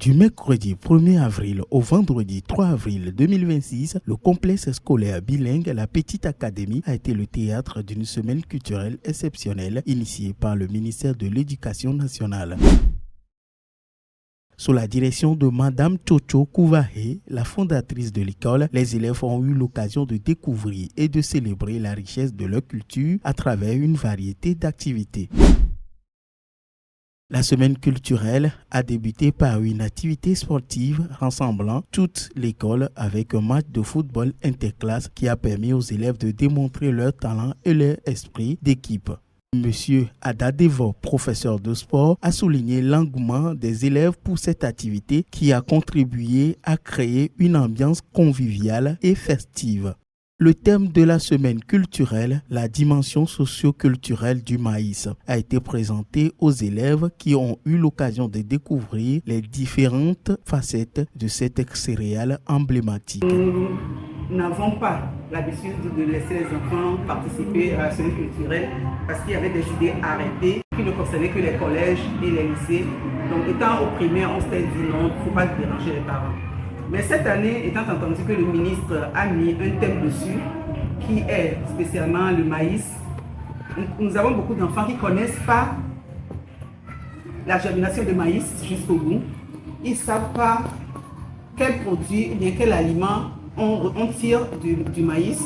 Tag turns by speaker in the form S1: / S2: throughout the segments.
S1: Du mercredi 1er avril au vendredi 3 avril 2026, le complexe scolaire bilingue La Petite Académie a été le théâtre d'une semaine culturelle exceptionnelle initiée par le ministère de l'Éducation nationale. Sous la direction de Madame Chocho Kouvahe, la fondatrice de l'école, les élèves ont eu l'occasion de découvrir et de célébrer la richesse de leur culture à travers une variété d'activités. La semaine culturelle a débuté par une activité sportive rassemblant toute l'école avec un match de football interclasse qui a permis aux élèves de démontrer leur talent et leur esprit d'équipe. Monsieur Adadevo, professeur de sport, a souligné l'engouement des élèves pour cette activité qui a contribué à créer une ambiance conviviale et festive. Le thème de la semaine culturelle, la dimension socio-culturelle du maïs, a été présenté aux élèves qui ont eu l'occasion de découvrir les différentes facettes de cette céréale emblématique.
S2: Nous n'avons pas l'habitude de laisser les enfants participer à la semaine culturelle parce qu'il y avait des idées arrêtées qui ne concernaient que les collèges et les lycées. Donc étant au primaire, on s'était dit non, il ne faut pas déranger les parents. Mais cette année, étant entendu que le ministre a mis un thème dessus, qui est spécialement le maïs, nous avons beaucoup d'enfants qui ne connaissent pas la germination de maïs jusqu'au bout. Ils ne savent pas quel produit ou bien quel aliment on tire du maïs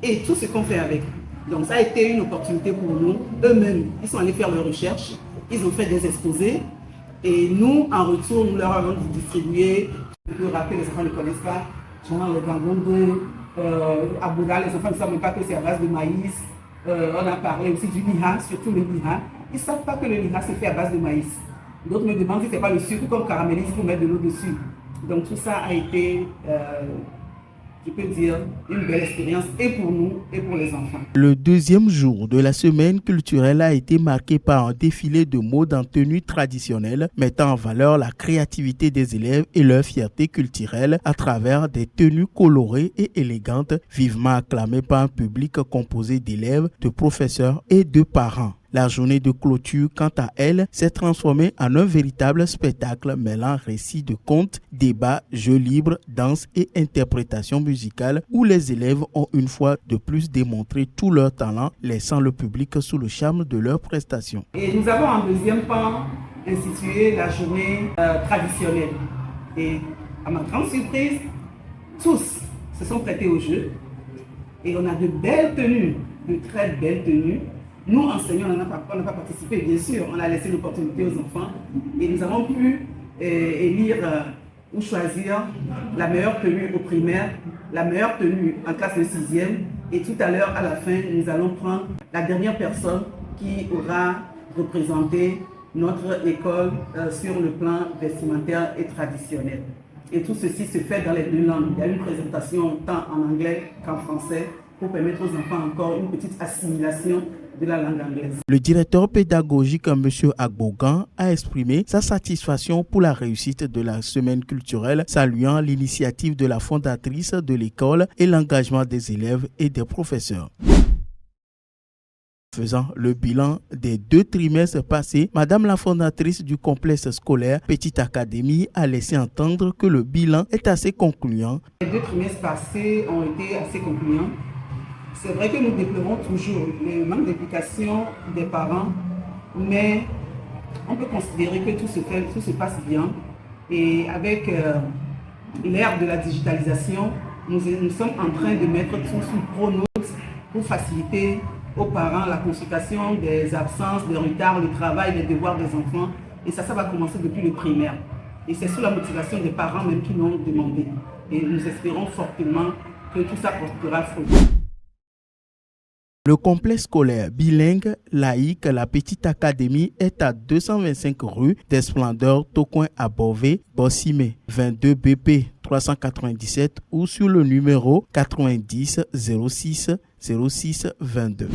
S2: et tout ce qu'on fait avec. Donc ça a été une opportunité pour nous. Eux-mêmes, ils sont allés faire leurs recherches, ils ont fait des exposés et nous, en retour, nous leur avons distribué. Je peux rappeler, les enfants ne connaissent pas, genre le gangonde, Abouda, les enfants ne savent même pas que c'est à base de maïs. On a parlé aussi du liha, surtout le liha. Ils ne savent pas que le liha se fait à base de maïs. D'autres me demandent si ce n'est pas le sucre qu'on caramélise pour mettre de l'eau dessus. Donc tout ça a été, je peux dire, une belle expérience et pour nous et pour les enfants.
S1: Le deuxième jour de la semaine culturelle a été marqué par un défilé de modes en tenue traditionnelle mettant en valeur la créativité des élèves et leur fierté culturelle à travers des tenues colorées et élégantes, vivement acclamées par un public composé d'élèves, de professeurs et de parents. La journée de clôture, quant à elle, s'est transformée en un véritable spectacle mêlant récits de contes, débats, jeux libres, danse et interprétation musicale où les élèves ont une fois de plus démontré tout leur talent, laissant le public sous le charme de leurs prestations.
S2: Et nous avons en deuxième pan institué la journée traditionnelle. Et à ma grande surprise, tous se sont prêtés au jeu et on a de belles tenues, de très belles tenues. Nous, enseignants, on n'a pas participé, bien sûr, on a laissé l'opportunité aux enfants et nous avons pu élire ou choisir la meilleure tenue au primaire, la meilleure tenue en classe de 6e et tout à l'heure, à la fin, nous allons prendre la dernière personne qui aura représenté notre école sur le plan vestimentaire et traditionnel. Et tout ceci se fait dans les deux langues. Il y a une présentation tant en anglais qu'en français pour permettre aux enfants encore une petite assimilation de la langue anglaise.
S1: Le directeur pédagogique, M. Agbogan, a exprimé sa satisfaction pour la réussite de la semaine culturelle, saluant l'initiative de la fondatrice de l'école et l'engagement des élèves et des professeurs. Faisant le bilan des 2 trimestres passés, Madame la fondatrice du complexe scolaire Petite Académie a laissé entendre que le bilan est assez concluant.
S2: Les 2 trimestres passés ont été assez concluants. C'est vrai que nous déplorons toujours le manque d'implication des parents, mais on peut considérer que tout se passe bien. Et avec l'ère de la digitalisation, nous sommes en train de mettre tout sous pronote pour faciliter aux parents la consultation des absences, des retards, le travail, les devoirs des enfants. Et ça va commencer depuis le primaire. Et c'est sous la motivation des parents même qui l'ont demandé. Et nous espérons fortement que tout ça portera fruit.
S1: Le complexe scolaire bilingue laïque La Petite Académie est à 225 rue des Splendeurs, Tocoin à Bové, Bossimé, 22 BP 397 ou sur le numéro 90 06 06 22.